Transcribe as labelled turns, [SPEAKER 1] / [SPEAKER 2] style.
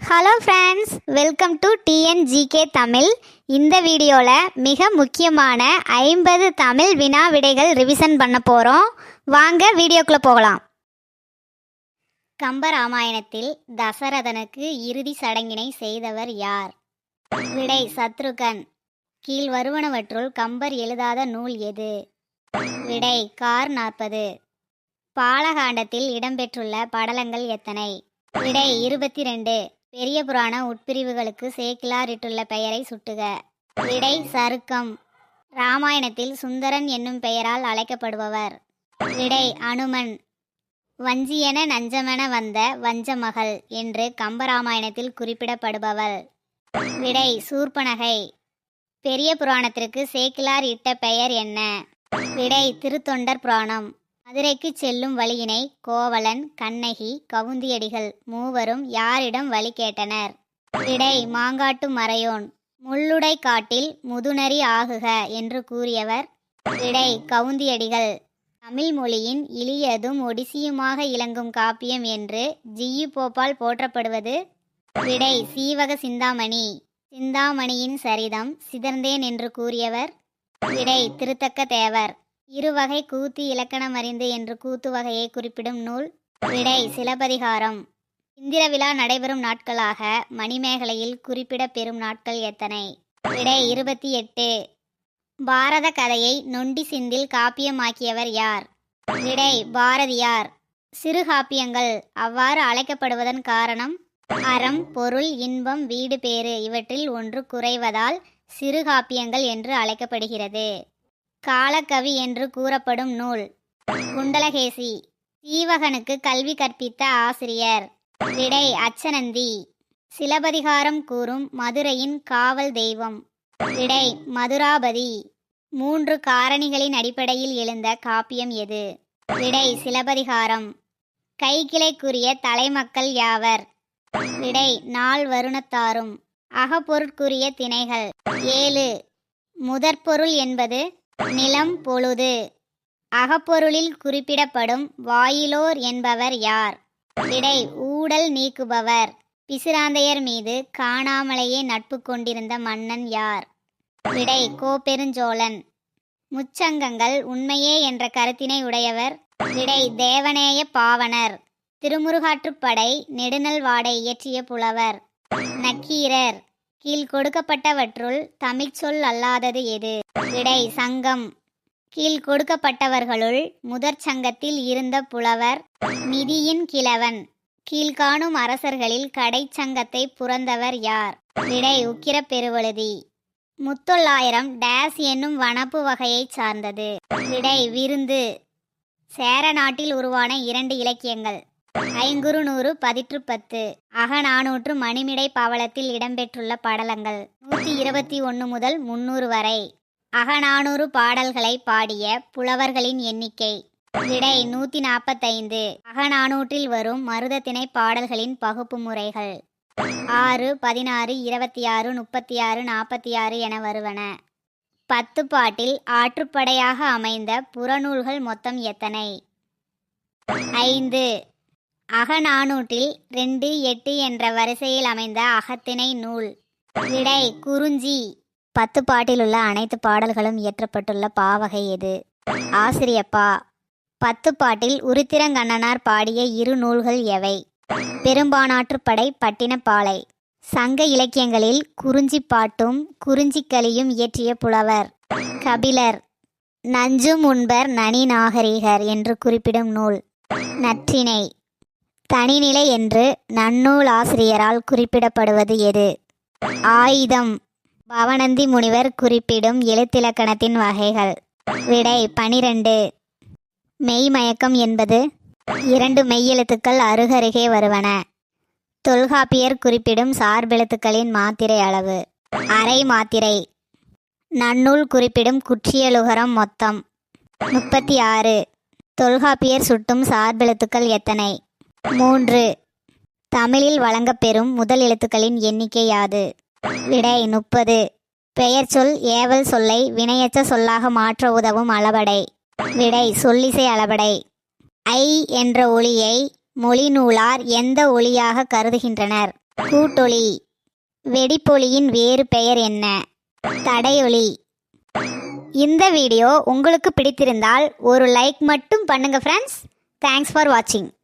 [SPEAKER 1] Hello friends, welcome to TNGK Tamil. இந்த வீடியோவில் மிக முக்கியமான 50 தமிழ் வினா விடைகள் ரிவிஷன் பண்ண போகிறோம். வாங்க வீடியோக்குள்ளே போகலாம். கம்பராமாயணத்தில் தசரதனுக்கு இறுதி சடங்கினை செய்தவர் யார்? விடை சத்ருகன். கீழ் வருவனவற்றுள் கம்பர் எழுதாத நூல் எது? விடை கார் 40. பாலகாண்டத்தில் இடம்பெற்றுள்ள படலங்கள் எத்தனை? விடை 22. பெரிய புராண உட்பிரிவுகளுக்கு சேக்கிலார் இட்டுள்ள பெயரை சுட்டுக. விடை சருக்கம். இராமாயணத்தில் சுந்தரன் என்னும் பெயரால் அழைக்கப்படுபவர்? விடை அனுமன். வஞ்சியென நஞ்சமென வந்த வஞ்சமகள் என்று கம்பராமாயணத்தில் குறிப்பிடப்படுபவள்? விடை சூர்பனகை. பெரிய புராணத்திற்கு சேக்கிலார் இட்ட பெயர் என்ன? விடை திருத்தொண்டர் புராணம். மதுரைக்கு செல்லும் வழியினை கோவலன், கண்ணகி, கவுந்தியடிகள் மூவரும் யாரிடம் வழி கேட்டனர்? விடை மாங்காட்டு மறையோன். முள்ளுடை காட்டில் முதுநரி ஆகுக என்று கூறியவர்? விடை கவுந்தியடிகள். தமிழ் மொழியின் இளியதும் ஒடிசியுமாக இலங்கும் காப்பியம் என்று ஜியு போப்பால் போற்றப்படுவது? விடை சீவக சிந்தாமணி. சிந்தாமணியின் சரிதம் சிதர்ந்தேன் என்று கூறியவர்? விடை திருத்தக்க தேவர். இருவகை கூத்து இலக்கணம் அறிந்து என்று கூத்து வகையை குறிப்பிடும் நூல்? விடை சிலப்பதிகாரம். இந்திர விழா நடைபெறும் நாட்களாக மணிமேகலையில் குறிப்பிட பெறும் நாட்கள் எத்தனை? விடை 28. பாரத கதையை நொண்டி சிந்தில் காப்பியமாக்கியவர் யார்? விடை பாரதியார். சிறு காப்பியங்கள் அவ்வாறு அழைக்கப்படுவதன் காரணம்? அறம், பொருள், இன்பம், வீடு பேறு இவற்றில் ஒன்று குறைவதால் சிறு காப்பியங்கள் என்று அழைக்கப்படுகிறது. காலக்கவி என்று கூறப்படும் நூல்? குண்டலகேசி. சீவகனுக்கு கல்வி கற்பித்த ஆசிரியர்? விடை அச்சனந்தி. சிலப்பதிகாரம் கூறும் மதுரையின் காவல் தெய்வம்? விடை மதுராபதி. 3 காரணிகளின் அடிப்படையில் எழுந்த காப்பியம் எது? விடை சிலப்பதிகாரம். கைக்கிளைக்குரிய தலைமக்கள் யாவர்? விடை நால் வருணத்தாரும். அகப்பொருட்குரிய திணைகள் 7. முதற்பொருள் என்பது? நிலம், பொழுது. அகப்பொருளில் குறிப்பிடப்படும் வாயிலோர் என்பவர் யார்? விடை ஊடல் நீக்குபவர். பிசிராந்தையர் மீது காணாமலேயே நட்பு கொண்டிருந்த மன்னன் யார்? விடை கோப்பெருஞ்சோழன். முச்சங்கங்கள் உண்மையே என்ற கருத்தினை உடையவர்? விடை தேவநேய பாவனர். திருமுருகாற்றுப்படை நெடுநல் வாடை இயற்றிய புலவர்? நக்கீரர். கீழ் கொடுக்கப்பட்டவற்றுள் தமிழ்ச்சொல் அல்லாதது எது? விடை சங்கம். கீழ் கொடுக்கப்பட்டவர்களுள் முதற் சங்கத்தில் இருந்த புலவர்? நிதியின் கிழவன். கீழ்காணும் அரசர்களில் கடைச்சங்கத்தை புரந்தவர் யார்? விடை உக்கிர பெருவழுதி. முத்தொள்ளாயிரம் டேஸ் என்னும் வனப்பு வகையை சார்ந்தது? விடை விருந்து. சேர நாட்டில் உருவான 2 இலக்கியங்கள்? ஐங்குறுநூறு, 10 அகநானூற்று, மணிமிடை பவளத்தில் இடம்பெற்றுள்ள படலங்கள்? 121 முதல் 300 வரை. அகநானூறு பாடல்களை பாடிய புலவர்களின் எண்ணிக்கை? விடை 145. அகநானூற்றில் வரும் மருதத்திணை பாடல்களின் பகுப்பு முறைகள்? 6, 16, 26, 36, 46 என வருவன. 10 பாட்டில் ஆற்றுப்படையாக அமைந்த புறநூல்கள் மொத்தம் எத்தனை? 5. அகநானூற்றில் 2, 8 என்ற வரிசையில் அமைந்த அகத்திணை நூல்? விடை குறிஞ்சி. 10 பாட்டில் உள்ள அனைத்து பாடல்களும் இயற்றப்பட்டுள்ள பாவகை எது? ஆசிரியப்பா. 10 பாட்டில் உருத்திரங்கண்ணனார் பாடிய 2 நூல்கள் எவை? பெரும்பானாற்றுப்படை, பட்டினப்பாலை. சங்க இலக்கியங்களில் குறிஞ்சி பாட்டும் குறிஞ்சிக்கலியும் இயற்றிய புலவர்? கபிலர். நஞ்சும் உண்பர் நனி நாகரிகர் என்று குறிப்பிடும் நூல்? நற்றிணை. தனிநிலை என்று நன்னூல் ஆசிரியரால் குறிப்பிடப்படுவது எது? ஆயுதம். பவணந்தி முனிவர் குறிப்பிடும் எழுத்திலக்கணத்தின் வகைகள்? விடை 12. மெய்மயக்கம் என்பது? 2 மெய்யெழுத்துக்கள் அருகருகே வருவன. தொல்காப்பியர் குறிப்பிடும் சார்பெழுத்துக்களின் மாத்திரை அளவு? அரை மாத்திரை. நன்னூல் குறிப்பிடும் குற்றியலுகரம் மொத்தம்? 36. தொல்காப்பியர் சுட்டும் சார்பெழுத்துக்கள் எத்தனை? 3. தமிழில் வழங்கப்பெறும் முதல் எழுத்துக்களின் எண்ணிக்கை யாது? விடை 30. பெயர் சொல் ஏவல் சொல்லை வினையச்ச சொல்லாக மாற்ற உதவும் அளபடை? விடை சொல்லிசை அளபடை. ஐ என்ற ஒலியை மொழி நூலார் எந்த ஒலியாக கருதுகின்றனர்? கூட்டொலி. வெடிப்பொலியின் வேறு பெயர் என்ன? தடையொலி. இந்த வீடியோ உங்களுக்கு பிடித்திருந்தால் ஒரு லைக் மட்டும் பண்ணுங்க ஃப்ரெண்ட்ஸ். தேங்க்ஸ் ஃபார் வாட்சிங்.